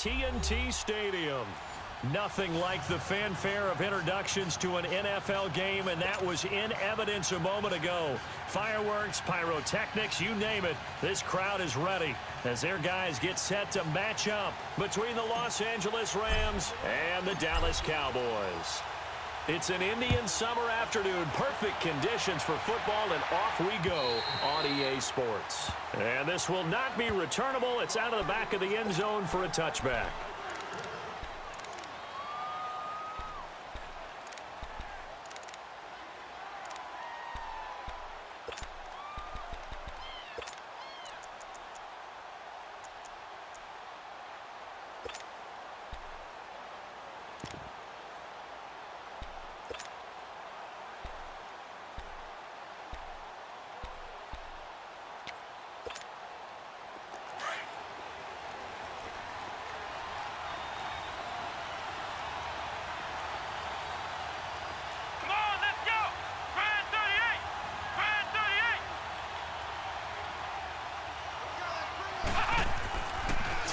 TNT Stadium. Nothing like the fanfare of introductions to an NFL game, and that was in evidence a moment ago. Fireworks, pyrotechnics, you name it. This crowd is ready as their guys get set to match up between the Los Angeles Rams and the Dallas Cowboys. It's an Indian summer afternoon. Perfect conditions for football, and off we go on EA Sports. And this will not be returnable. It's out of the back of the end zone for a touchback.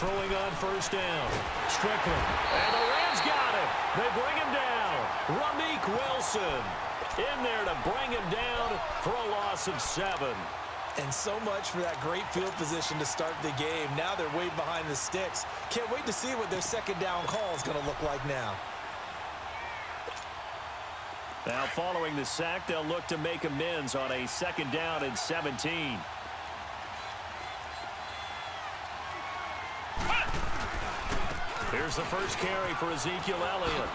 Throwing on first down. Strickland. And the Rams got it. They bring him down. Ramik Wilson in there to bring him down for a loss of 7. And so much for that great field position to start the game. Now they're way behind the sticks. Can't wait to see what their second down call is going to look like now. Now following the sack, they'll look to make amends on a second down and 17. Here's the first carry for Ezekiel Elliott.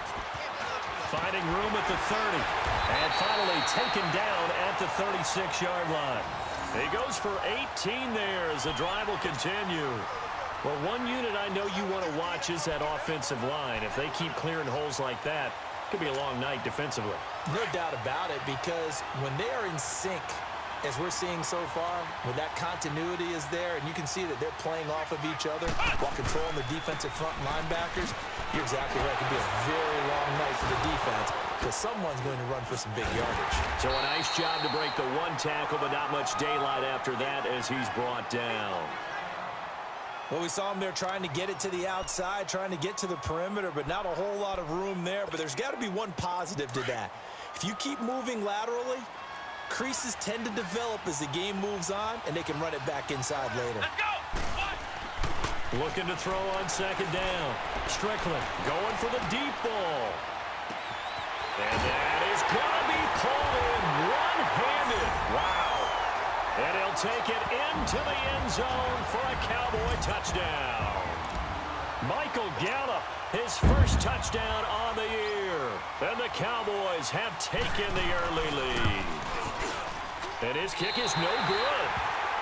Finding room at the 30. And finally taken down at the 36-yard line. He goes for 18 there as the drive will continue. Well, one unit I know you want to watch is that offensive line. If they keep clearing holes like that, it could be a long night defensively. No doubt about it, because when they are in sync, as we're seeing so far, when that continuity is there, and you can see that they're playing off of each other while controlling the defensive front linebackers, you're exactly right. It could be a very long night for the defense because someone's going to run for some big yardage. So a nice job to break the one tackle, but not much daylight after that as he's brought down. Well, we saw him there trying to get it to the outside, trying to get to the perimeter, but not a whole lot of room there. But there's got to be one positive to that. If you keep moving laterally, creases tend to develop as the game moves on, and they can run it back inside later. Let's go! Looking to throw on second down. Strickland going for the deep ball. And that is going to be pulled in one-handed. Wow. And he'll take it into the end zone for a Cowboy touchdown. Michael Gallup, his first touchdown on the year. And the Cowboys have taken the early lead. And his kick is no good.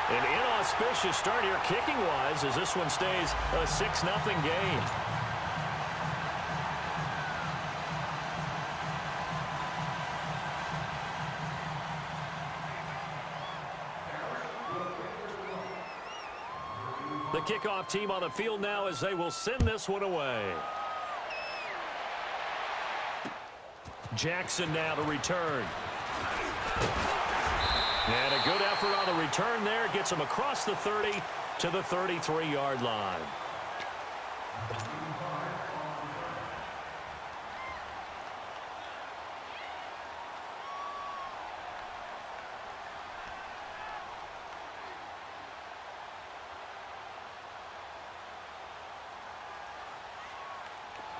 An inauspicious start here kicking-wise as this one stays a 6-0 game. The kickoff team on the field now as they will send this one away. Jackson now to return. And a good effort on the return there. Gets him across the 30 to the 33-yard line.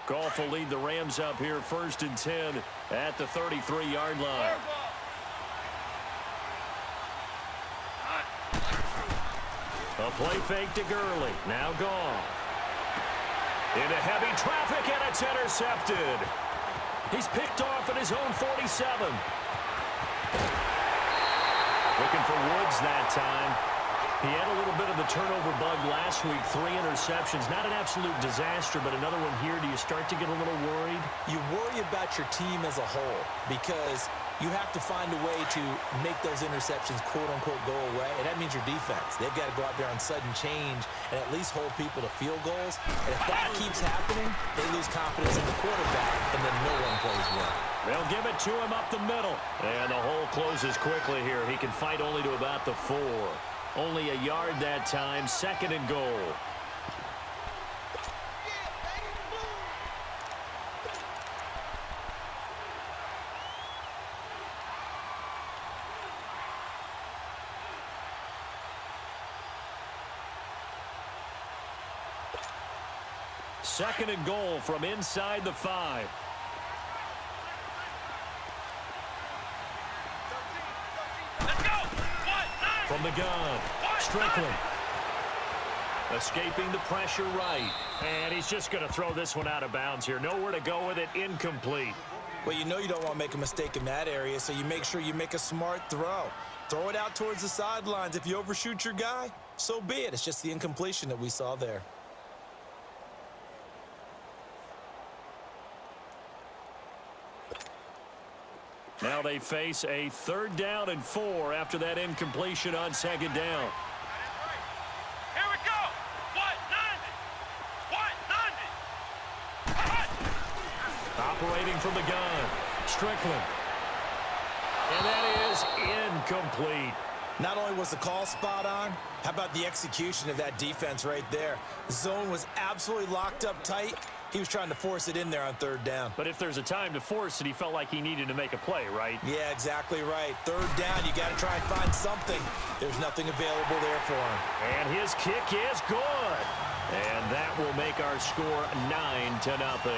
Goff will lead the Rams up here 1st and 10 at the 33-yard line. A play fake to Gurley. Now Goff. Into heavy traffic, and it's intercepted. He's picked off at his own 47. Looking for Woods that time. He had a little bit of the turnover bug last week. 3 interceptions. Not an absolute disaster, but another one here. Do you start to get a little worried? You worry about your team as a whole because you have to find a way to make those interceptions, quote-unquote, go away, and that means your defense. They've got to go out there on sudden change and at least hold people to field goals. And if that keeps happening, they lose confidence in the quarterback, and then no one plays well. They'll give it to him up the middle. And the hole closes quickly here. He can fight only to about the 4. Only a yard that time. 2nd and goal. Second and goal from inside the 5. Let's go. From the gun, Strickland. Escaping the pressure right. And he's just going to throw this one out of bounds here. Nowhere to go with it. Incomplete. Well, you know you don't want to make a mistake in that area, so you make sure you make a smart throw. Throw it out towards the sidelines. If you overshoot your guy, so be it. It's just the incompletion that we saw there. Now they face a 3rd down and 4 after that incompletion on 2nd down. Here we go. 190. Operating from the gun, Strickland. And that is incomplete. Not only was the call spot on, how about the execution of that defense right there? The zone was absolutely locked up tight. He was trying to force it in there on 3rd down. But if there's a time to force it, he felt like he needed to make a play, right? Yeah, exactly right. 3rd down, you got to try and find something. There's nothing available there for him. And his kick is good. And that will make our score 9-0.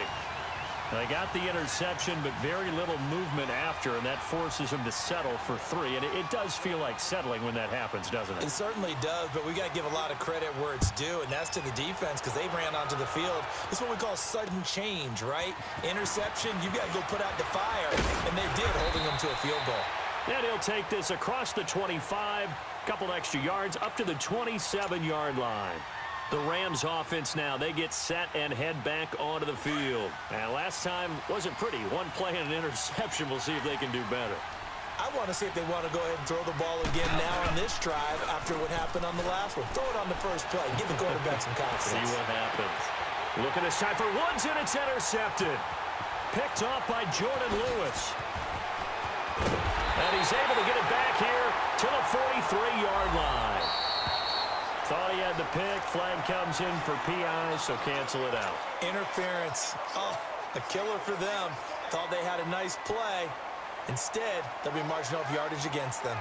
They got the interception, but very little movement after, and that forces him to settle for 3. And it does feel like settling when that happens, doesn't it? It certainly does, but we got to give a lot of credit where it's due, and that's to the defense because they ran onto the field. This is what we call sudden change, right? Interception, you got to go put out the fire, and they did, holding them to a field goal. And he'll take this across the 25, couple extra yards, up to the 27-yard line. The Rams offense now, they get set and head back onto the field. And last time wasn't pretty. One play and an interception. We'll see if they can do better. I want to see if they want to go ahead and throw the ball again now on this drive after what happened on the last one. Throw it on the first play. Give the quarterback some confidence. See what happens. Look at this time for Woods, and it's intercepted. Picked off by Jordan Lewis. And he's able to get it back here to the 43-yard line. Thought he had the pick. Flag comes in for PI, so cancel it out. Interference. Oh, a killer for them. Thought they had a nice play. Instead, they'll be marginal of yardage against them.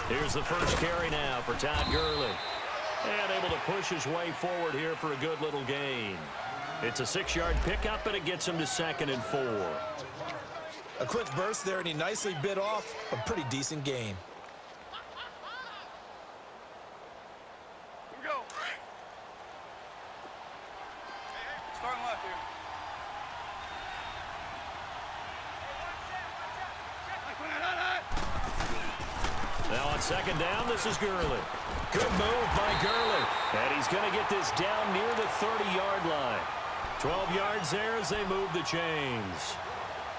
Here's the first carry now for Todd Gurley. And able to push his way forward here for a good little gain. It's a 6-yard pickup, and it gets him to 2nd and 4. A quick burst there, and he nicely bit off a pretty decent gain. Here we go. Starting left here. Now on 2nd down, this is Gurley. Good move by Gurley. And he's going to get this down near the 30-yard line. 12 yards there as they move the chains.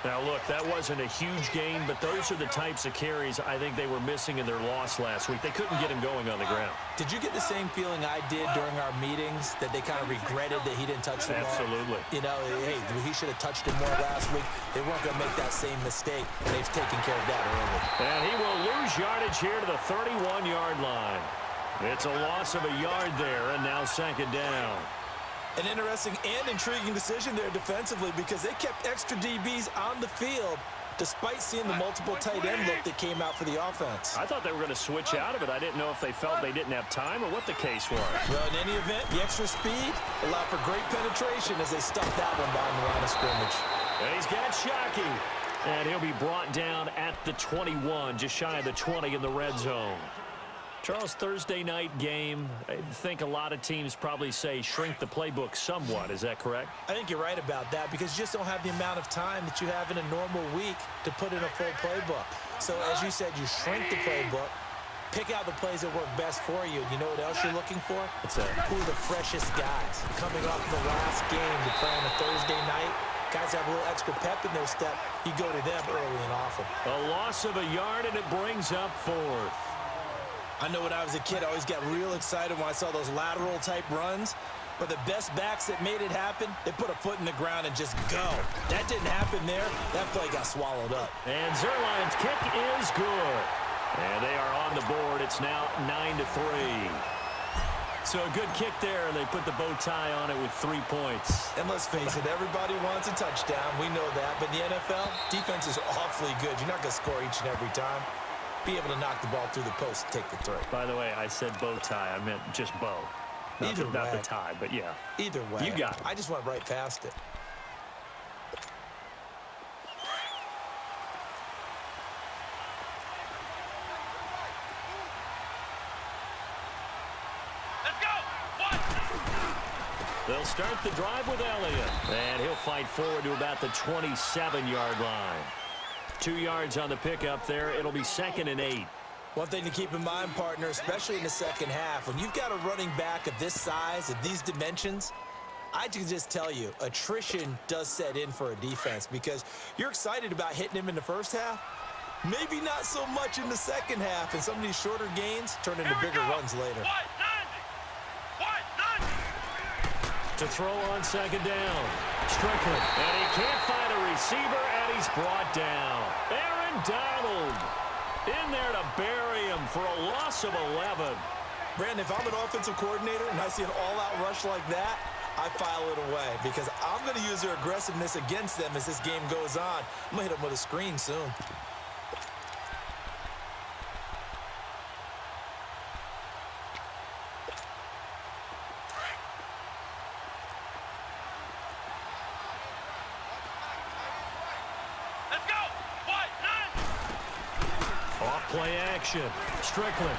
Now, look, that wasn't a huge gain, but those are the types of carries I think they were missing in their loss last week. They couldn't get him going on the ground. Did you get the same feeling I did during our meetings, that they kind of regretted that he didn't touch the ball? Absolutely. You know, hey, he should have touched it more last week. They weren't going to make that same mistake. They've taken care of that early. And he will lose yardage here to the 31-yard line. It's a loss of a yard there, and now 2nd down. An interesting and intriguing decision there defensively because they kept extra DBs on the field despite seeing the multiple tight end look that came out for the offense. I thought they were going to switch out of it. I didn't know if they felt they didn't have time or what the case was. Well, in any event, the extra speed allowed for great penetration as they stuffed that one behind the line of scrimmage. And he's got Shockey. And he'll be brought down at the 21, just shy of the 20 in the red zone. Charles, Thursday night game, I think a lot of teams probably say shrink the playbook somewhat. Is that correct? I think you're right about that because you just don't have the amount of time that you have in a normal week to put in a full playbook. So, as you said, you shrink the playbook, pick out the plays that work best for you. You know what else you're looking for? What's that? Who are the freshest guys coming off the last game to play on a Thursday night? Guys have a little extra pep in their step. You go to them early and often. A loss of a yard, and it brings up 4th. I know when I was a kid, I always got real excited when I saw those lateral-type runs. But the best backs that made it happen, they put a foot in the ground and just go. That didn't happen there. That play got swallowed up. And Zerline's kick is good. And they are on the board. It's now 9-3. So a good kick there, and they put the bow tie on it with 3 points. And let's face it, everybody wants a touchdown. We know that. But in the NFL, defense is awfully good. You're not going to score each and every time. Be able to knock the ball through the post and take the throw. By the way, I said bow tie. I meant just bow. Not the tie, but yeah. Either way. You got it. I just went right past it. They'll start the drive with Elliott, and he'll fight forward to about the 27-yard line. 2 yards on the pickup there. It'll be 2nd and 8. One thing to keep in mind, partner, especially in the second half, when you've got a running back of this size, of these dimensions, I can just tell you, attrition does set in for a defense because you're excited about hitting him in the first half. Maybe not so much in the second half, and some of these shorter gains turn into bigger runs later. To throw on 2nd down. Strickland. And he can't find a receiver, and he's brought down. Aaron Donald in there to bury him for a loss of 11. Brandon, if I'm an offensive coordinator and I see an all-out rush like that, I file it away because I'm going to use their aggressiveness against them as this game goes on. I'm going to hit them with a screen soon. Play action. Strickland.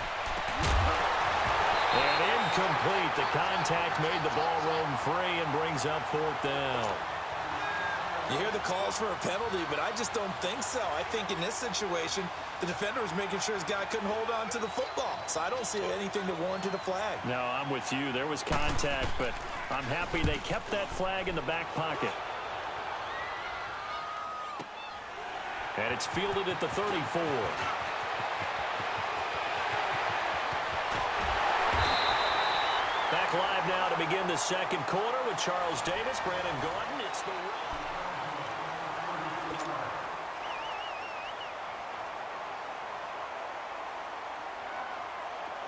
And incomplete. The contact made the ball roam free and brings up 4th down. You hear the calls for a penalty, but I just don't think so. I think in this situation, the defender was making sure his guy couldn't hold on to the football. So I don't see anything that warranted a flag. No, I'm with you. There was contact, but I'm happy they kept that flag in the back pocket. And it's fielded at the 34. Back live now to begin the second quarter with Charles Davis, Brandon Gordon. It's the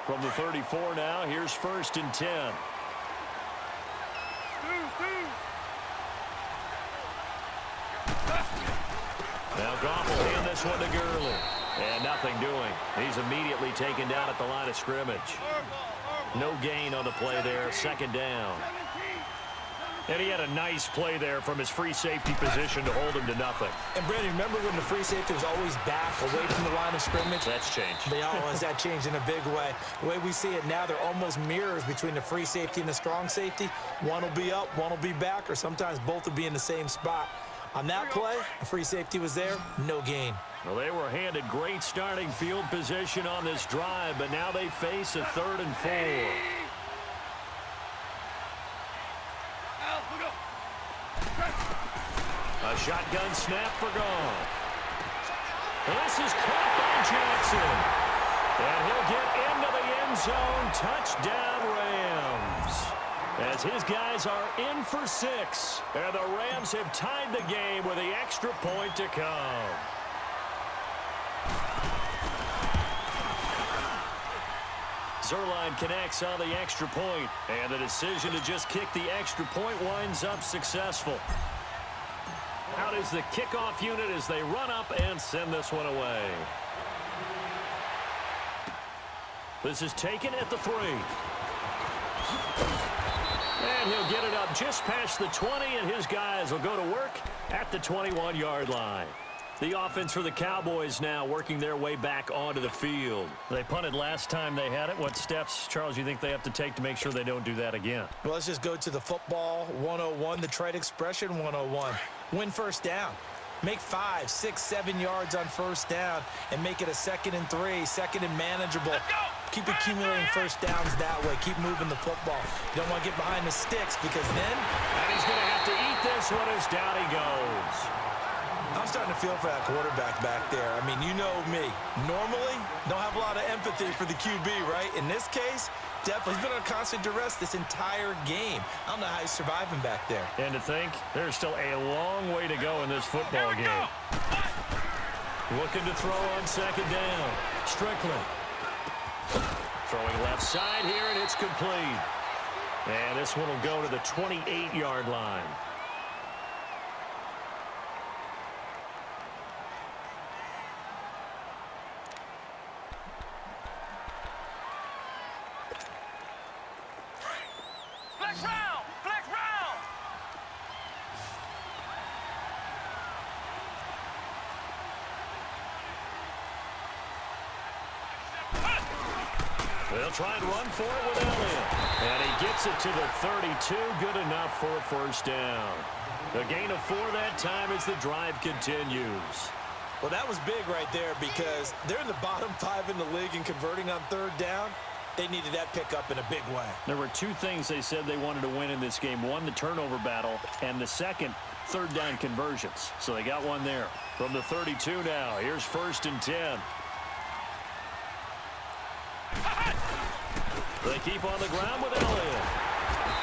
from the 34 now. Here's 1st and 10. Now Goff will hand this one to Gurley. And nothing doing. He's immediately taken down at the line of scrimmage. No gain on the play there, 2nd down. And he had a nice play there from his free safety position to hold him to nothing. And, Brandon, remember when the free safety was always back away from the line of scrimmage? That's changed. That changed in a big way. The way we see it now, they're almost mirrors between the free safety and the strong safety. One will be up, one will be back, or sometimes both will be in the same spot. On that play, the free safety was there, no gain. Well, they were handed great starting field position on this drive, but now they face a 3rd and 4. A shotgun snap for Goff. This is caught by Jackson. And he'll get into the end zone. Touchdown, Rams. As his guys are in for 6. And the Rams have tied the game with the extra point to come. Zerline connects on the extra point, and the decision to just kick the extra point winds up successful. Out is the kickoff unit as they run up and send this one away. This is taken at the 3. And he'll get it up just past the 20, and his guys will go to work at the 21-yard line. The offense for the Cowboys now working their way back onto the field. They punted last time they had it. What steps, Charles, you think they have to take to make sure they don't do that again? Well, let's just go to the football 101, the trade expression 101. Win first down. Make 5, 6, 7 yards on first down and make it a 2nd and 3, 2nd and manageable. Keep accumulating first downs that way. Keep moving the football. You don't want to get behind the sticks because then... And he's going to have to eat this one as down he goes. I'm starting to feel for that quarterback back there. I mean, you know me. Normally, don't have a lot of empathy for the QB, right? In this case, definitely he's been on constant duress this entire game. I don't know how he's surviving back there. And to think, there's still a long way to go in this football game. Looking to throw on 2nd down. Strickland. Throwing left side here, and it's complete. And this one will go to the 28-yard line. Flex round! Flex round! They'll try and run for it with Elliott. And he gets it to the 32. Good enough for a first down. A gain of 4 that time as the drive continues. Well, that was big right there because they're in the bottom 5 in the league in converting on third down. They needed that pickup in a big way. There were 2 things they said they wanted to win in this game. One, the turnover battle, and the second, third down conversions. So they got one there. From the 32 now, here's 1st and 10. They keep on the ground with Elliott.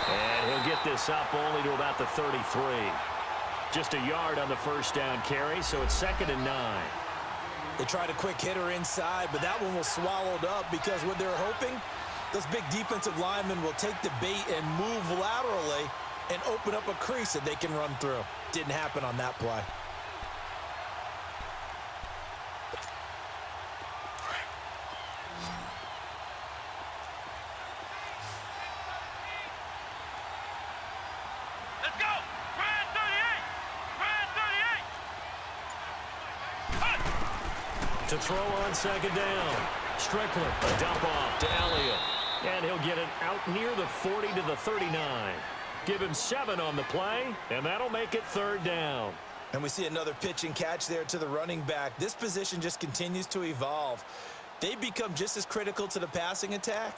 And he'll get this up only to about the 33. Just a yard on the first down carry, so it's 2nd and 9. They tried a quick hitter inside, but that one was swallowed up because what they're hoping, those big defensive linemen will take the bait and move laterally and open up a crease that they can run through. Didn't happen on that play. Let's go! Brand 38! Brand 38! To throw on 2nd down. Strickland, a dump off to Elliott. And he'll get it out near the 40 to the 39. Give him 7 on the play, and that'll make it 3rd down. And we see another pitch and catch there to the running back. This position just continues to evolve. They become just as critical to the passing attack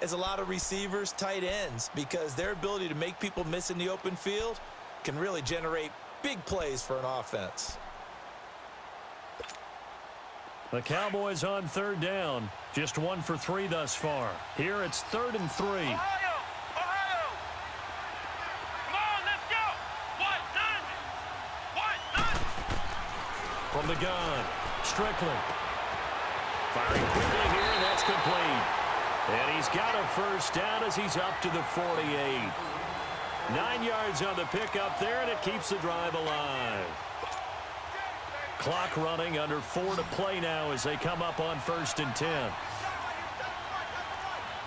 as a lot of receivers, tight ends, because their ability to make people miss in the open field can really generate big plays for an offense. The Cowboys on 3rd down. Just 1 for 3 thus far. Here it's 3rd and 3. Ohio! Ohio! Come on, let's go! What? None! What? None! From the gun, Strickland. Firing quickly here, and that's complete. And he's got a first down as he's up to the 48. 9 yards on the pickup there, and it keeps the drive alive. Clock running, under 4 to play now as they come up on 1st and 10.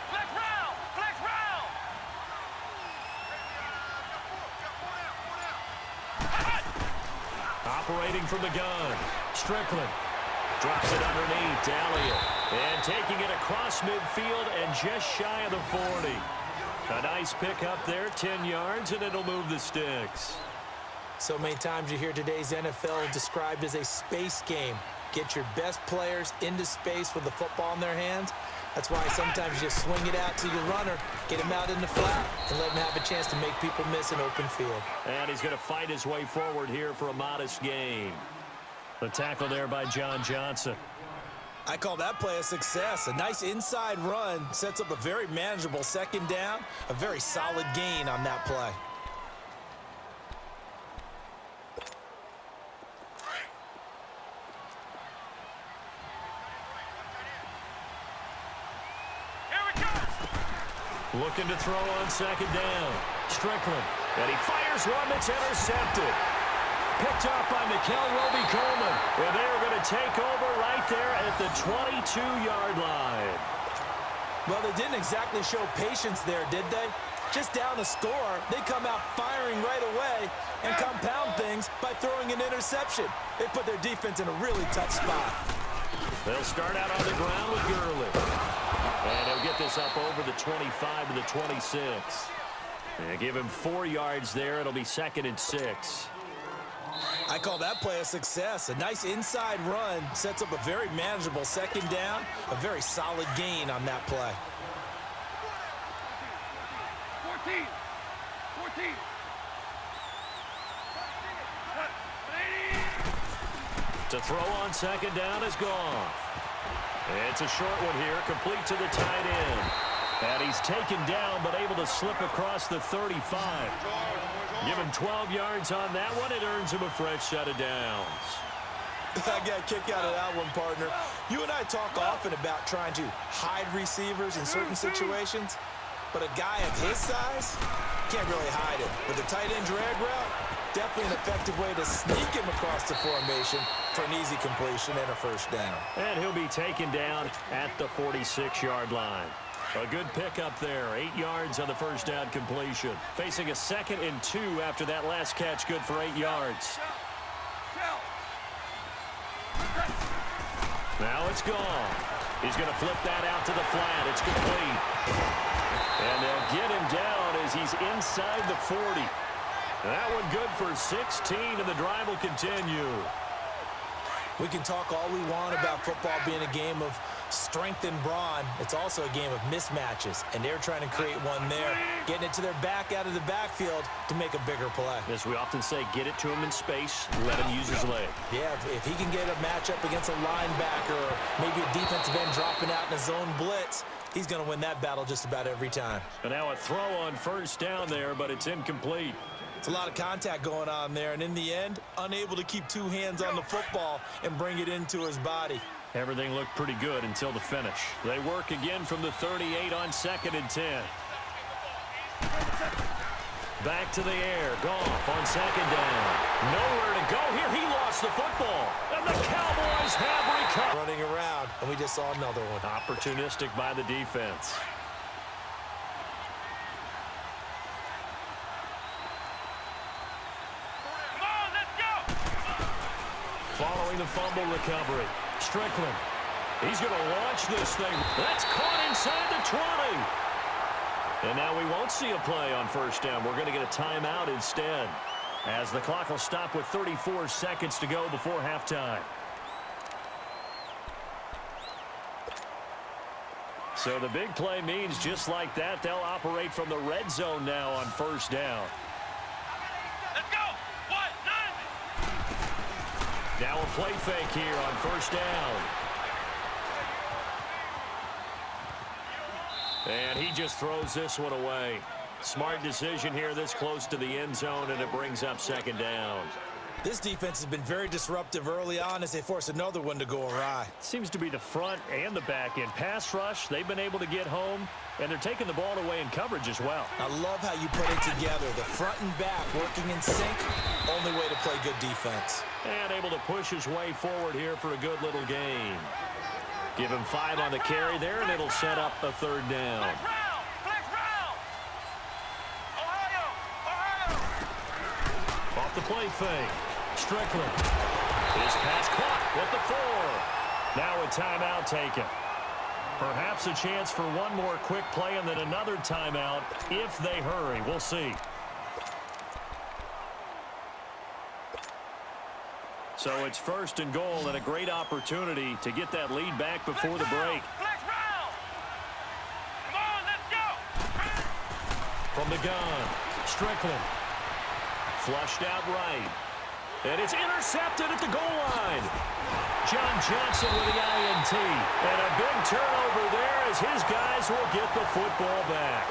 Flex round! Flex round! Operating from the gun, Strickland. Drops it underneath to Elliott. And taking it across midfield and just shy of the 40. A nice pickup there, 10 yards, and it'll move the sticks. So many times you hear today's NFL described as a space game. Get your best players into space with the football in their hands. That's why sometimes you just swing it out to your runner, get him out in the flat, and let him have a chance to make people miss an open field. And he's going to fight his way forward here for a modest gain. The tackle there by John Johnson. I call that play a success. A nice inside run sets up a very manageable 2nd down, a very solid gain on that play. Looking to throw on 2nd down. Strickland. And he fires one that's intercepted. Picked up by Mikel Roby-Coleman. And they are going to take over right there at the 22-yard line. Well, they didn't exactly show patience there, did they? Just down a score, they come out firing right away and compound things by throwing an interception. They put their defense in a really tough spot. They'll start out on the ground with Gurley. And he'll get this up over the 25 to the 26. And give him 4 yards there. It'll be 2nd and 6. I call that play a success. A nice inside run sets up a very manageable 2nd down. A very solid gain on that play. 14! 14! To throw on 2nd down is gone. It's a short one here, complete to the tight end. And he's taken down, but able to slip across the 35. Give him 12 yards on that one. It earns him a fresh set of downs. I got a kick out of that one, partner. You and I talk often about trying to hide receivers in certain situations, but a guy of his size can't really hide it. But the tight end drag route, definitely an effective way to sneak him across the formation for an easy completion and a first down. And he'll be taken down at the 46-yard line. A good pickup there, 8 yards on the first down completion. Facing a 2nd and 2 after that last catch, good for 8 yards. Now it's gone. He's going to flip that out to the flat. It's complete. And they'll get him down as he's inside the 40. That one good for 16, and the drive will continue. We can talk all we want about football being a game of strength and brawn. It's also a game of mismatches, and they're trying to create one there, getting it to their back out of the backfield to make a bigger play. As we often say, get it to him in space, let him use his leg. Yeah, if he can get a matchup against a linebacker or maybe a defensive end dropping out in a zone blitz, he's going to win that battle just about every time. And now a throw on first down there, but it's incomplete. It's a lot of contact going on there, and in the end, unable to keep 2 hands on the football and bring it into his body. Everything looked pretty good until the finish. They work again from the 38 on 2nd and 10. Back to the air. Goff on 2nd down. Nowhere to go here. He lost the football. And the Cowboys have recovered. Running around, and we just saw another one. Opportunistic by the defense. Following the fumble recovery. Strickland. He's going to launch this thing. That's caught inside the 20. And now we won't see a play on first down. We're going to get a timeout instead, as the clock will stop with 34 seconds to go before halftime. So the big play means just like that, they'll operate from the red zone now on first down. Let's go. What? None. Now a play fake here on first down. And he just throws this one away. Smart decision here this close to the end zone, and it brings up 2nd down. This defense has been very disruptive early on as they force another one to go awry. Seems to be the front and the back end. Pass rush, they've been able to get home, and they're taking the ball away in coverage as well. I love how you put it together. The front and back working in sync, only way to play good defense. And able to push his way forward here for a good little game. Give him 5 on the carry there, and it'll set up a 3rd down. Flex round. Flex round. Ohio. Ohio. Off the play fake. Strickland. His pass caught with the 4. Now a timeout taken. Perhaps a chance for one more quick play and then another timeout if they hurry. We'll see. So it's 1st and goal and a great opportunity to get that lead back before the break. Flex round. Come on, let's go. From the gun, Strickland. Flushed out right. And it's intercepted at the goal line. John Johnson with the INT. And a big turnover there as his guys will get the football back.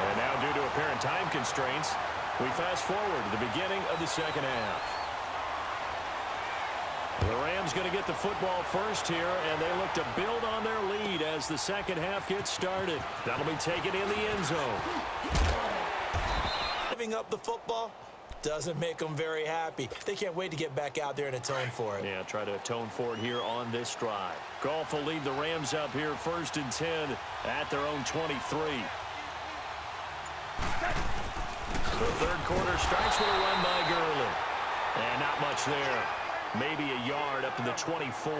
And now due to apparent time constraints, we fast forward to the beginning of the 2nd half. The Rams going to get the football first here, and they look to build on their lead as the 2nd half gets started. That'll be taken in the end zone. Giving up the football doesn't make them very happy. They can't wait to get back out there and atone for it. Yeah, try to atone for it here on this drive. Goff will lead the Rams up here 1st and 10 at their own 23. The 3rd quarter starts with a run by Gurley. And not much there. Maybe a yard up to the 24.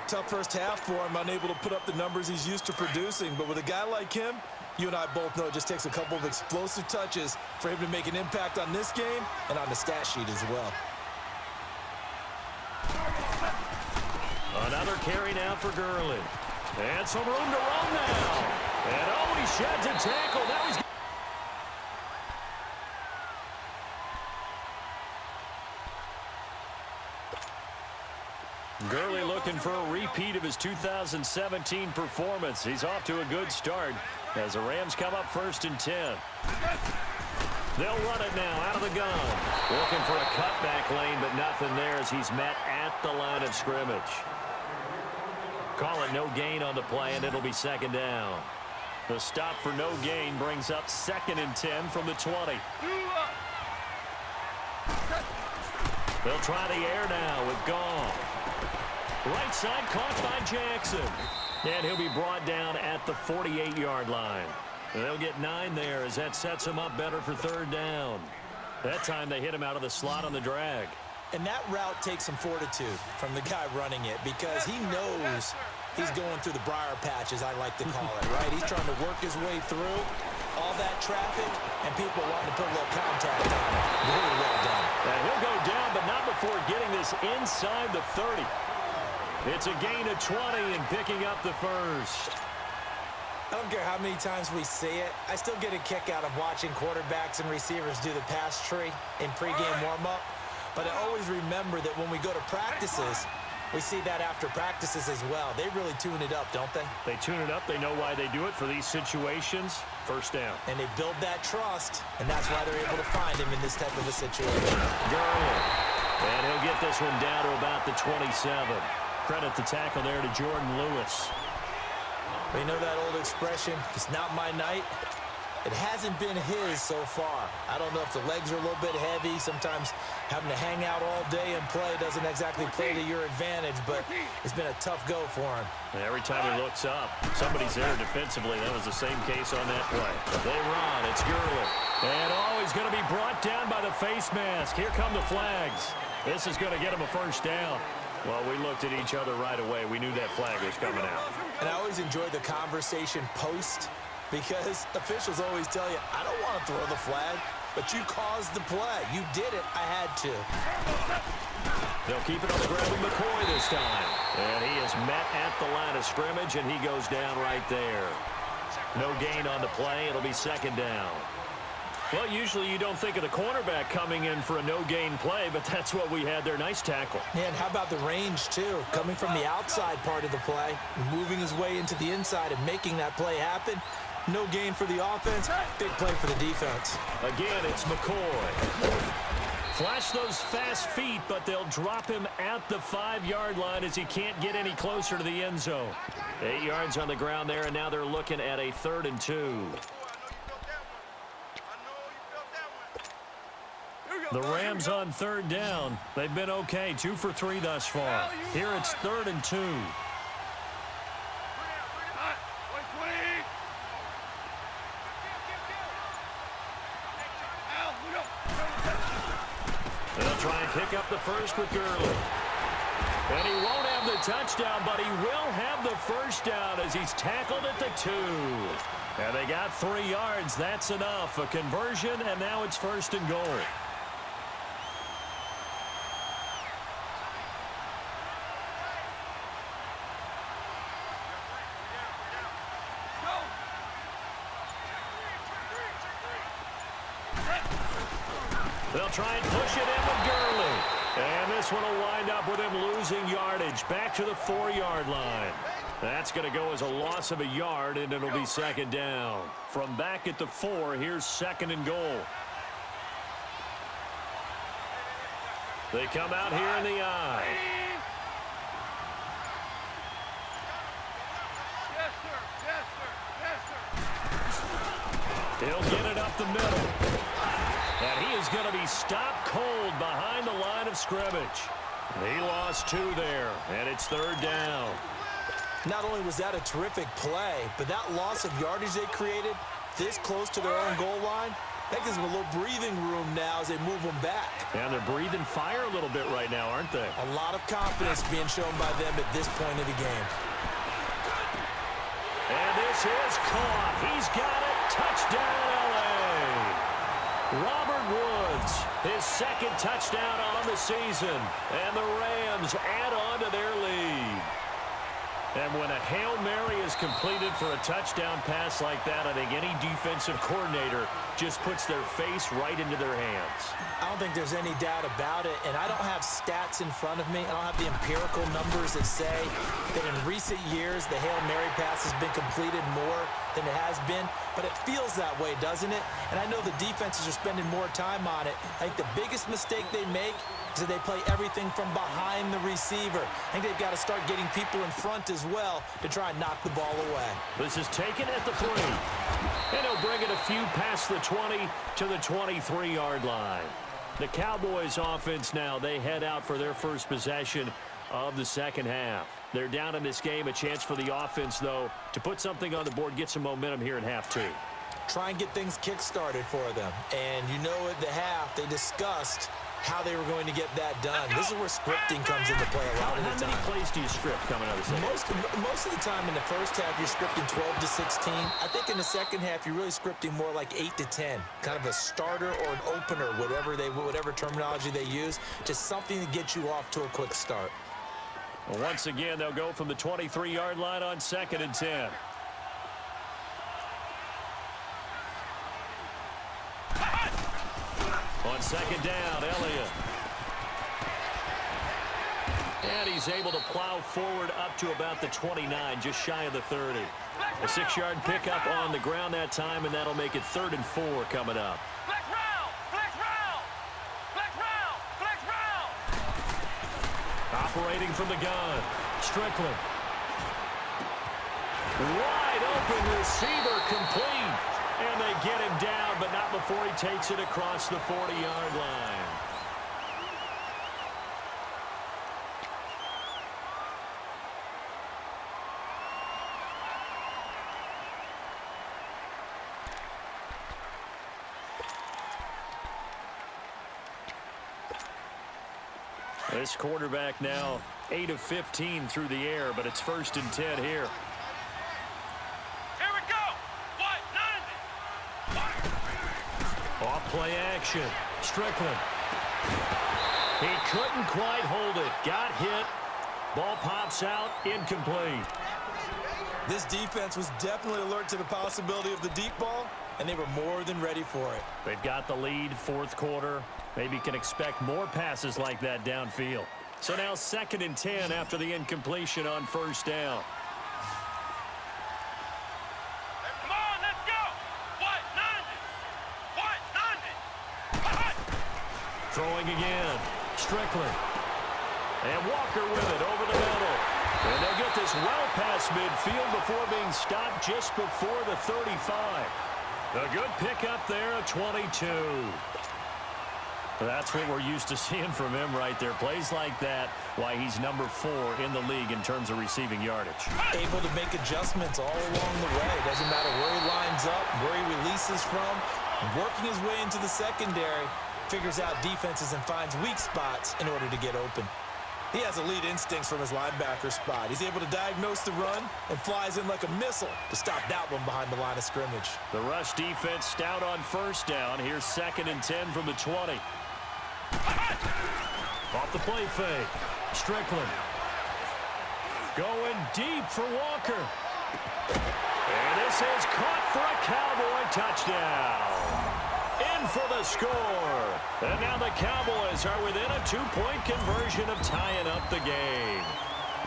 Tough first half for him, unable to put up the numbers he's used to producing. But with a guy like him, you and I both know it just takes a couple of explosive touches for him to make an impact on this game and on the stat sheet as well. Another carry now for Gurley. And some room to run now. And oh, he sheds a tackle. Now he's... Gurley looking for a repeat of his 2017 performance. He's off to a good start as the Rams come up 1st and 10. They'll run it now out of the gun. Looking for a cutback lane, but nothing there as he's met at the line of scrimmage. Call it no gain on the play, and it'll be second down. The stop for no gain brings up 2nd and 10 from the 20. They'll try the air now with Goff. Right side caught by Jackson. And he'll be brought down at the 48-yard line. They'll get 9 there as that sets him up better for 3rd down. That time they hit him out of the slot on the drag. And that route takes some fortitude from the guy running it because he knows he's going through the briar patch, as I like to call it, right? He's trying to work his way through all that traffic, and people wanting to put a little contact on him. Really well done. And he'll go down, but not before getting this inside the 30. It's a gain of 20 and picking up the first. I don't care how many times we see it. I still get a kick out of watching quarterbacks and receivers do the pass tree in pregame warm-up. But I always remember that when we go to practices, we see that after practices as well. They really tune it up, don't they? They tune it up. They know why they do it for these situations. First down. And they build that trust, and that's why they're able to find him in this type of a situation. Gurley. And he'll get this one down to about the 27. Credit the tackle there to Jordan Lewis. We know that old expression, it's not my night. It hasn't been his so far. I don't know if the legs are a little bit heavy. Sometimes having to hang out all day and play doesn't exactly play to your advantage, but it's been a tough go for him. And every time he looks up, somebody's there defensively. That was the same case on that play. They run. It's Gurley. And he's going to be brought down by the face mask. Here come the flags. This is going to get him a first down. Well, we looked at each other right away. We knew that flag was coming out. And I always enjoy the conversation post because officials always tell you, I don't want to throw the flag, but you caused the play. You did it. I had to. They'll keep it on the ground with McCoy this time. And he is met at the line of scrimmage, and he goes down right there. No gain on the play. It'll be second down. Well, usually you don't think of the cornerback coming in for a no-gain play, but that's what we had there. Nice tackle. Yeah, and how about the range, too? Coming from the outside part of the play, moving his way into the inside and making that play happen. No gain for the offense, big play for the defense. Again, it's McCoy. Flash those fast feet, but they'll drop him at the 5-yard line as he can't get any closer to the end zone. 8 yards on the ground there, and now they're looking at a 3rd and 2. The Rams on 3rd down. They've been okay, 2 for 3 thus far. Here it's 3rd and 2. They'll try and pick up the first with Gurley. And he won't have the touchdown, but he will have the first down as he's tackled at the 2. And they got 3 yards. That's enough. A conversion, and now it's 1st and goal. They'll try and push it in with Gurley. And this one will wind up with him losing yardage back to the 4-yard line. That's going to go as a loss of a yard, and it'll be second down. From back at the 4, here's 2nd and goal. They come out here in the eye. Yes, sir. Yes, sir. Yes, sir. He'll get it up the middle. And he is going to be stopped cold behind the line of scrimmage. He lost 2 there, and it's 3rd down. Not only was that a terrific play, but that loss of yardage they created this close to their own goal line, that gives them a little breathing room now as they move them back. And they're breathing fire a little bit right now, aren't they? A lot of confidence being shown by them at this point of the game. And this is caught. He's got it. Touchdown, L.A. Robert Woods, his 2nd touchdown on the season. And the Rams add on to their lead. And when a Hail Mary is completed for a touchdown pass like that, I think any defensive coordinator just puts their face right into their hands. I don't think there's any doubt about it, and I don't have stats in front of me. I don't have the empirical numbers that say that in recent years the Hail Mary pass has been completed more than it has been, but it feels that way, doesn't it? And I know the defenses are spending more time on it. I think the biggest mistake they make is that they play everything from behind the receiver. I think they've got to start getting people in front as well to try and knock the ball away. This is taken at the 3. And he'll bring it a few past the 20 to the 23-yard line. The Cowboys offense now, they head out for their first possession of the second half. They're down in this game. A chance for the offense, though, to put something on the board, get some momentum here in half 2. Try and get things kick-started for them. And you know at the half, they discussed how they were going to get that done. This is where scripting comes into play a lot of the time. How many plays do you script coming out of the second? Most of the time in the first half, you're scripting 12 to 16. I think in the second half, you're really scripting more like 8 to 10. Kind of a starter or an opener, whatever terminology they use. Just something to get you off to a quick start. Well, once again, they'll go from the 23-yard line on 2nd and 10. On 2nd down, Elliott. And he's able to plow forward up to about the 29, just shy of the 30. A 6-yard pickup on the ground that time, and that'll make it 3rd and 4 coming up. Flex round! Flex round! Flex round! Flex round! Operating from the gun, Strickland. Wide open receiver, complete. And they get him down, but not before he takes it across the 40-yard line. This quarterback now 8 of 15 through the air, but it's 1st and 10 here. Here we go! What? Off play action. Strickland. He couldn't quite hold it. Got hit. Ball pops out. Incomplete. This defense was definitely alert to the possibility of the deep ball, and they were more than ready for it. They've got the lead, 4th quarter. Maybe can expect more passes like that downfield. So now 2nd and 10 after the incompletion on 1st down. Come on, let's go! What? Throwing again. Strickland. And Walker with it over the middle. And they'll get this well past midfield before being stopped just before the 35. A good pickup there, a 22. That's what we're used to seeing from him right there. Plays like that, why he's number 4 in the league in terms of receiving yardage. Able to make adjustments all along the way. Doesn't matter where he lines up, where he releases from. Working his way into the secondary, figures out defenses and finds weak spots in order to get open. He has elite instincts from his linebacker spot. He's able to diagnose the run and flies in like a missile to stop that one behind the line of scrimmage. The rush defense stout on 1st down. Here's 2nd and 10 from the 20. Off the play fake. Strickland. Going deep for Walker. And this is caught for a Cowboy touchdown. In for the score. And now the Cowboys are within a 2-point conversion of tying up the game.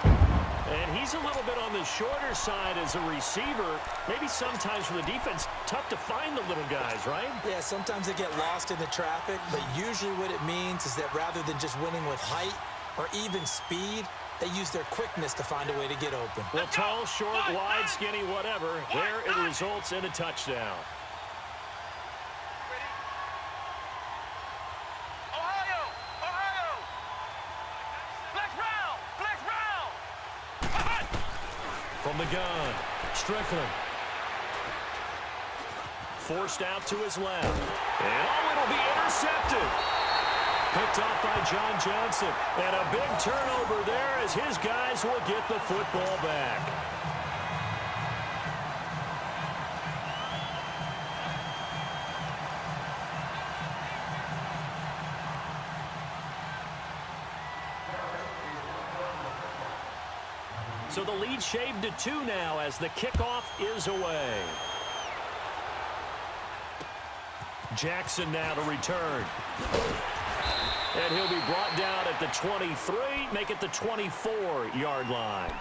And he's a little bit on the shorter side as a receiver. Maybe sometimes for the defense, tough to find the little guys, right? Yeah, sometimes they get lost in the traffic, but usually what it means is that rather than just winning with height or even speed, they use their quickness to find a way to get open. Well, tall, short, wide, skinny, whatever. There it results in a touchdown. From the gun, Strickland. Forced out to his left. And it'll be intercepted. Picked off by John Johnson. And a big turnover there as his guys will get the football back. So the lead shaved to 2 now as the kickoff is away. Jackson now to return. he'll be brought down at the 23, make it the 24-yard line.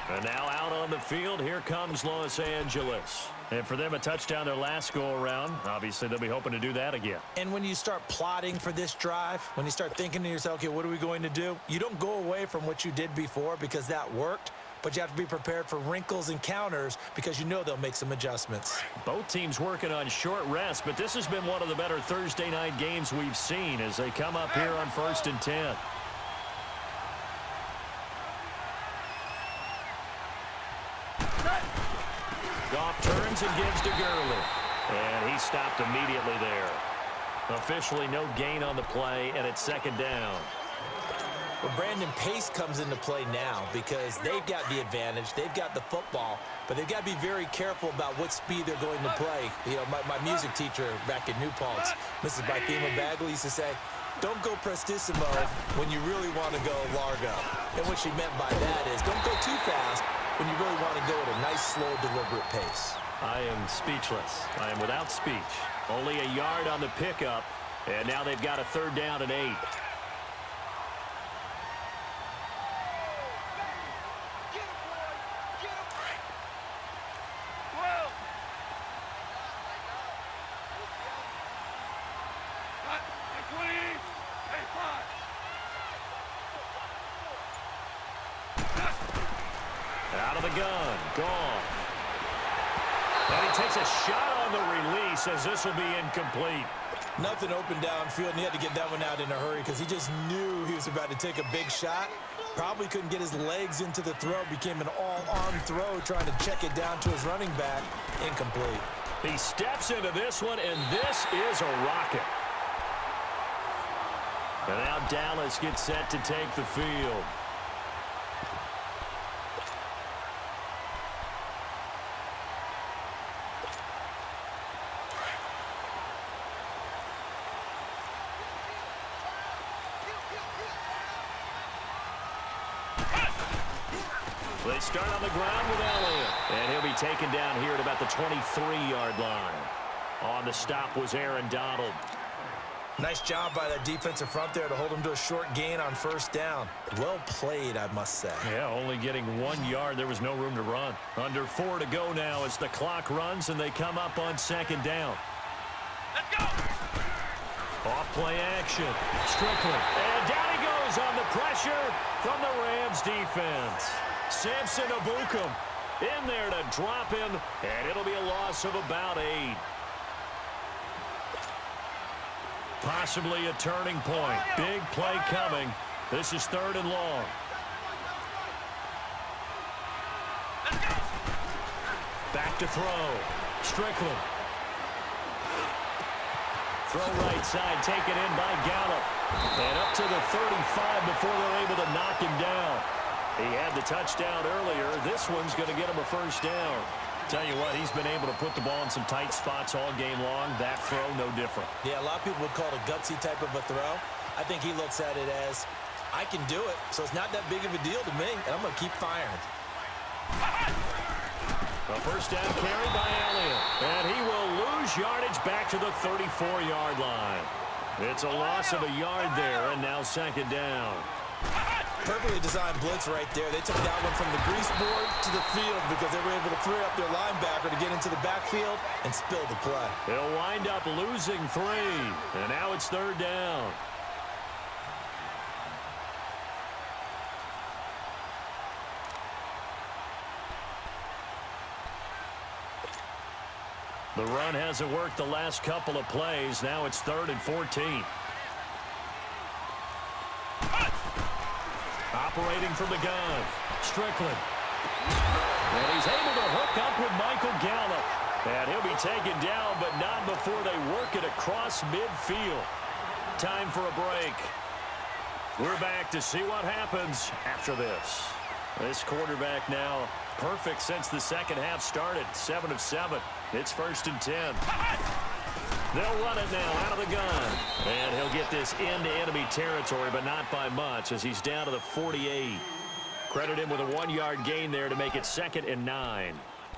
And now out on the field, here comes Los Angeles. And for them, a touchdown their last go-around. Obviously, they'll be hoping to do that again. And when you start plotting for this drive, when you start thinking to yourself, okay, what are we going to do? You don't go away from what you did before because that worked, but you have to be prepared for wrinkles and counters because you know they'll make some adjustments. Both teams working on short rest, but this has been one of the better Thursday night games we've seen as they come up here on 1st and 10. Goff turns and gives to Gurley. And he stopped immediately there. Officially no gain on the play, and it's 2nd down. Well, Brandon, pace comes into play now because they've got the advantage. They've got the football, but they've got to be very careful about what speed they're going to play. You know, my music teacher back in New Paltz, Mrs. Bythema Bagley, used to say, don't go prestissimo when you really want to go largo. And what she meant by that is don't go too fast when you really want to go at a nice, slow, deliberate pace. I am speechless. I am without speech. Only a yard on the pickup, and now they've got a 3rd down and 8. Out of the gun, Goff. And he takes a shot on the release as this will be incomplete. Nothing open downfield, and he had to get that one out in a hurry because he just knew he was about to take a big shot. Probably couldn't get his legs into the throw. Became an all-arm throw trying to check it down to his running back. Incomplete. He steps into this one, and this is a rocket. And now Dallas gets set to take the field. They start on the ground with Elliott. And he'll be taken down here at about the 23-yard line. On the stop was Aaron Donald. Nice job by that defensive front there to hold him to a short gain on 1st down. Well played, I must say. Yeah, only getting 1 yard. There was no room to run. Under 4 to go now as the clock runs and they come up on 2nd down. Let's go! Off play action. Strickland. And down he goes on the pressure from the Rams defense. Samson Abukum in there to drop him, and it'll be a loss of about 8. Possibly a turning point. Big play coming. This is 3rd and long. Back to throw. Strickland. Throw right side, taken in by Gallup. And up to the 35 before they're able to knock him down. He had the touchdown earlier. This one's going to get him a 1st down. Tell you what, he's been able to put the ball in some tight spots all game long. That throw, no different. Yeah, a lot of people would call it a gutsy type of a throw. I think he looks at it as, I can do it, so it's not that big of a deal to me, and I'm going to keep firing. A 1st down carry by Elliott. And he will lose yardage back to the 34-yard line. It's a loss of a yard there, and now 2nd down. Perfectly designed blitz right there. They took that one from the grease board to the field because they were able to free up their linebacker to get into the backfield and spill the play. They'll wind up losing 3. And now it's 3rd down. The run hasn't worked the last couple of plays. Now it's 3rd and 14. Operating from the gun, Strickland. And he's able to hook up with Michael Gallup. And he'll be taken down, but not before they work it across midfield. Time for a break. We're back to see what happens after this. This quarterback now perfect since the 2nd half started. 7 of 7. It's 1st and 10. They'll run it now out of the gun. And he'll get this into enemy territory, but not by much as he's down to the 48. Credit him with a 1-yard gain there to make it 2nd and 9.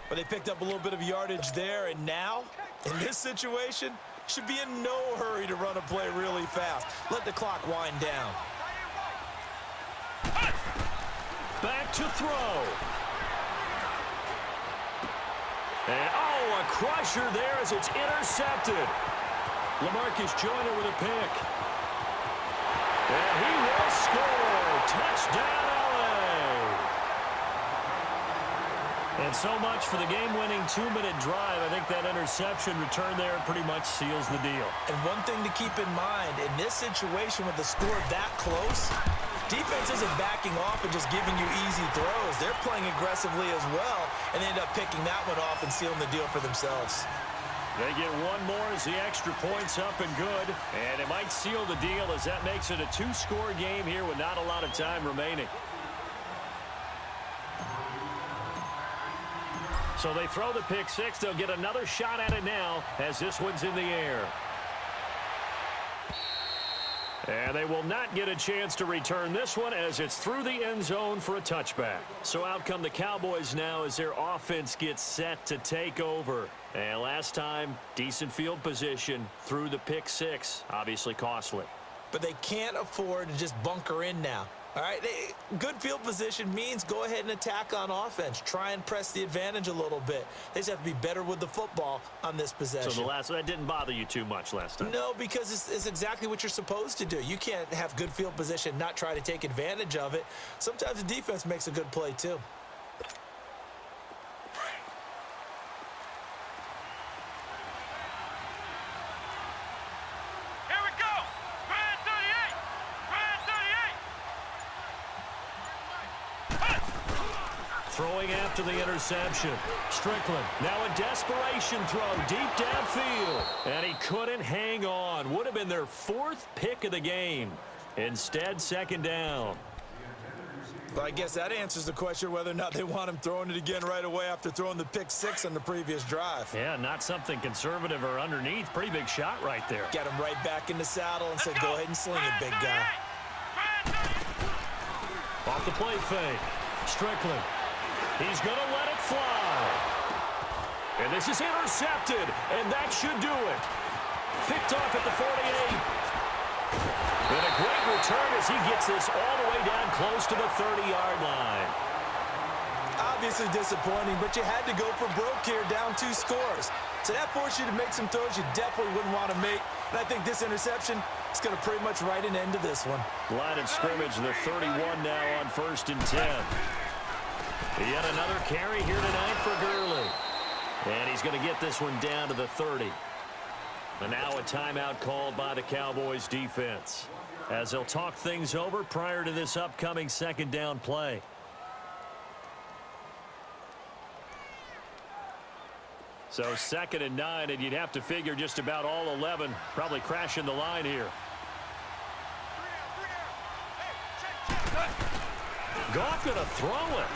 But they picked up a little bit of yardage there, and now, in this situation, should be in no hurry to run a play really fast. Let the clock wind down. Back to throw. And, oh, a crusher there as it's intercepted. LaMarcus Joyner with a pick. And he will score. Touchdown, LA. And so much for the game-winning 2-minute drive. I think that interception return there pretty much seals the deal. And one thing to keep in mind, in this situation with the score that close, defense isn't backing off and just giving you easy throws. They're playing aggressively as well, and they end up picking that one off and sealing the deal for themselves. They get one more as the extra point's up and good. And it might seal the deal as that makes it a 2-score game here with not a lot of time remaining. So they throw the pick six. They'll get another shot at it now as this one's in the air. And they will not get a chance to return this one as it's through the end zone for a touchback. So out come the Cowboys now as their offense gets set to take over. And last time, decent field position through the pick six. Obviously costly. But they can't afford to just bunker in now. All right, good field position means go ahead and attack on offense. Try and press the advantage a little bit. They just have to be better with the football on this possession. So that didn't bother you too much last time? No, because it's exactly what you're supposed to do. You can't have good field position, not try to take advantage of it. Sometimes the defense makes a good play too. Throwing after the interception. Strickland, now a desperation throw deep downfield. And he couldn't hang on. Would have been their 4th pick of the game. Instead, second down. Well, I guess that answers the question whether or not they want him throwing it again right away after throwing the pick six on the previous drive. Yeah, not something conservative or underneath. Pretty big shot right there. Get him right back in the saddle and said, go ahead and sling it, big guy. Off the play fake. Strickland. He's going to let it fly. And this is intercepted, and that should do it. Picked off at the 48. And a great return as he gets this all the way down close to the 30-yard line. Obviously disappointing, but you had to go for broke here, down 2 scores. So that forced you to make some throws you definitely wouldn't want to make. And I think this interception is going to pretty much write an end to this one. Line of scrimmage, the 31 now on 1st and 10. Yet another carry here tonight for Gurley. And he's going to get this one down to the 30. And now a timeout called by the Cowboys defense as they'll talk things over prior to this upcoming second down play. So 2nd and 9, and you'd have to figure just about all 11 probably crashing the line here. Goff going to throw it.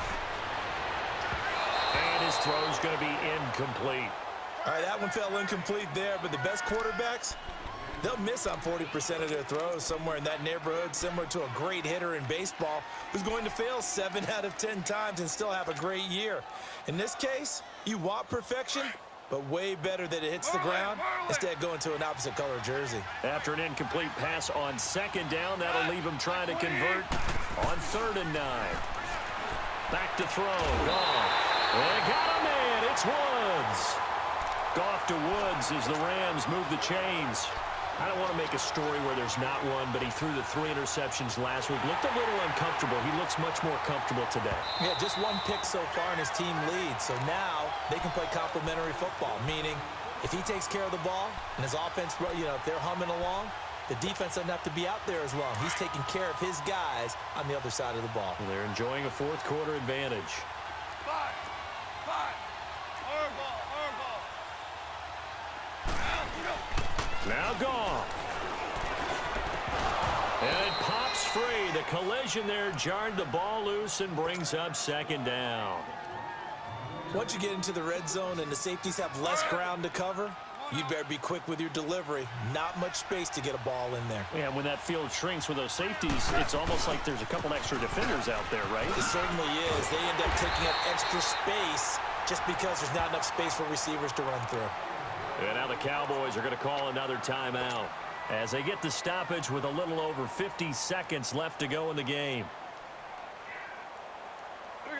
And his throw's going to be incomplete. All right, that one fell incomplete there, but the best quarterbacks, they'll miss on 40% of their throws, somewhere in that neighborhood, similar to a great hitter in baseball who's going to fail 7 out of 10 times and still have a great year. In this case, you want perfection, but way better that it hits the ground instead going to an opposite color jersey. After an incomplete pass on 2nd down, that'll leave him trying to convert on 3rd and 9. Back to throw. Goff. They got a man. It's Woods. Goff to Woods as the Rams move the chains. I don't want to make a story where there's not one, but he threw the 3 interceptions last week. Looked a little uncomfortable. He looks much more comfortable today. Yeah, just 1 pick so far and his team leads. So now they can play complementary football, meaning if he takes care of the ball and his offense, if they're humming along, the defense doesn't have to be out there as long. He's taking care of his guys on the other side of the ball. And they're enjoying a 4th quarter advantage. Now Goff. And it pops free. The collision there jarred the ball loose and brings up 2nd down. Once you get into the red zone and the safeties have less ground to cover, you'd better be quick with your delivery. Not much space to get a ball in there. Yeah, when that field shrinks with those safeties, it's almost like there's a couple extra defenders out there, right? It certainly is. They end up taking up extra space just because there's not enough space for receivers to run through. And now the Cowboys are going to call another timeout as they get the stoppage with a little over 50 seconds left to go in the game.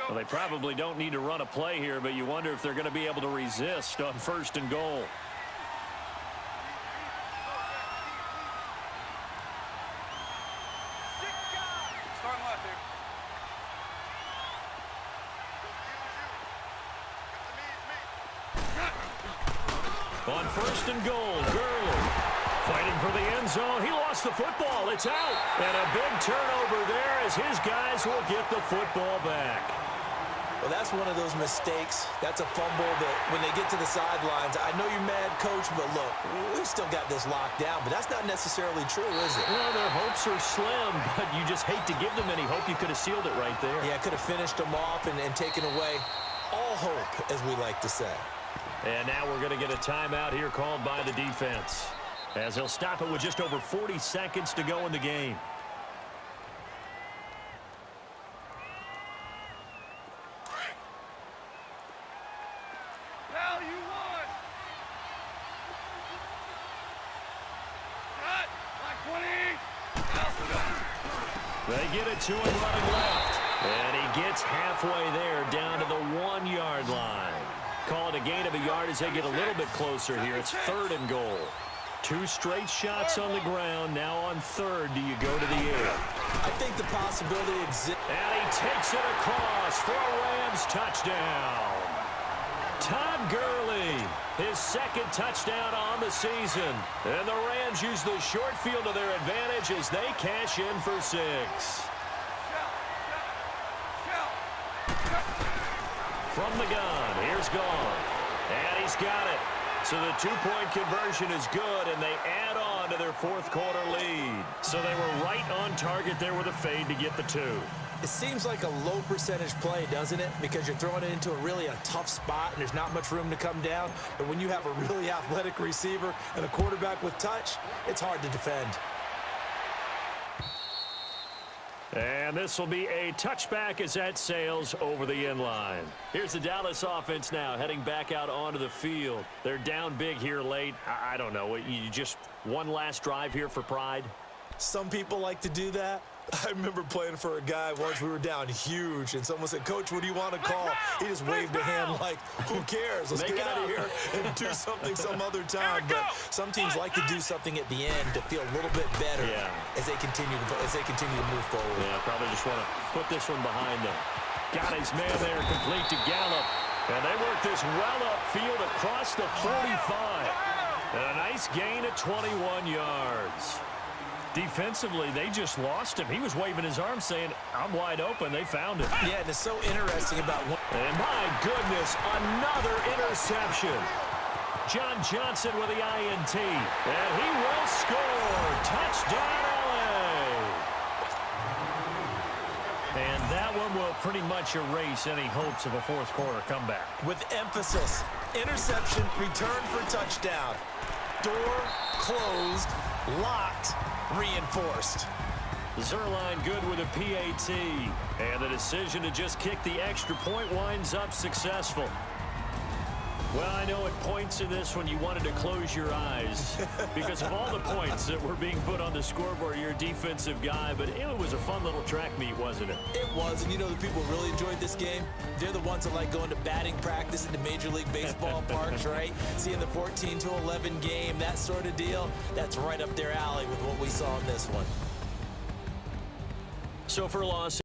Well, they probably don't need to run a play here, but you wonder if they're going to be able to resist on 1st and goal. Start left here. On 1st and goal, Gurley fighting for the end zone. He lost the football. It's out. And a big turnover there as his guys will get the football back. Well, that's one of those mistakes. That's a fumble that when they get to the sidelines, I know you're mad, Coach, but look, we've still got this locked down. But that's not necessarily true, is it? Well, their hopes are slim, but you just hate to give them any hope. You could have sealed it right there. Yeah, could have finished them off and taken away all hope, as we like to say. And now we're going to get a timeout here called by the defense, as they'll stop it with just over 40 seconds to go in the game. Now you won. Cut. Like 20. They get it to him running left. And he gets halfway there down to the 1-yard line. Call it a gain of a yard as they get a little bit closer here. It's 3rd and goal. 2 straight shots on the ground. Now on 3rd, do you go to the air? I think the possibility exists. And he takes it across for a Rams touchdown. Todd Gurley, his 2nd touchdown on the season. And the Rams use the short field to their advantage as they cash in for 6. From the gun, here's Goff. And he's got it. So the 2-point conversion is good, and they add on to their 4th quarter lead. So they were right on target there with a fade to get the 2. It seems like a low percentage play, doesn't it? Because you're throwing it into a tough spot, and there's not much room to come down. But when you have a really athletic receiver and a quarterback with touch, it's hard to defend. And this will be a touchback as that sails over the end line. Here's the Dallas offense now heading back out onto the field. They're down big here late. I don't know. You just one last drive here for pride? Some people like to do that. I remember playing for a guy once. We were down huge, and someone said, "Coach, what do you want to call?" He just waved a hand like, "Who cares? Let's get out of here and do something some other time." But some teams like to do something at the end to feel a little bit better as they continue to move forward. Yeah, probably just want to put this one behind them. Got his man there, complete to Gallup, and they work this well upfield across the 45. And a nice gain of 21 yards. Defensively, they just lost him. He was waving his arm saying, "I'm wide open." They found him. Yeah, and it's so interesting about one. And my goodness, another interception. John Johnson with the INT. And he will score. Touchdown, LA. And that one will pretty much erase any hopes of a 4th quarter comeback. With emphasis, interception, return for touchdown. Door closed, locked, reinforced. Zerline good with a PAT. And the decision to just kick the extra point winds up successful. Well, I know at points in this one you wanted to close your eyes because of all the points that were being put on the scoreboard. You're a defensive guy, but it was a fun little track meet, wasn't it? It was, and you know the people who really enjoyed this game? They're the ones that like going to batting practice in the Major League Baseball parks, right? Seeing the 14-11 game, that sort of deal, that's right up their alley with what we saw in this one. So for Los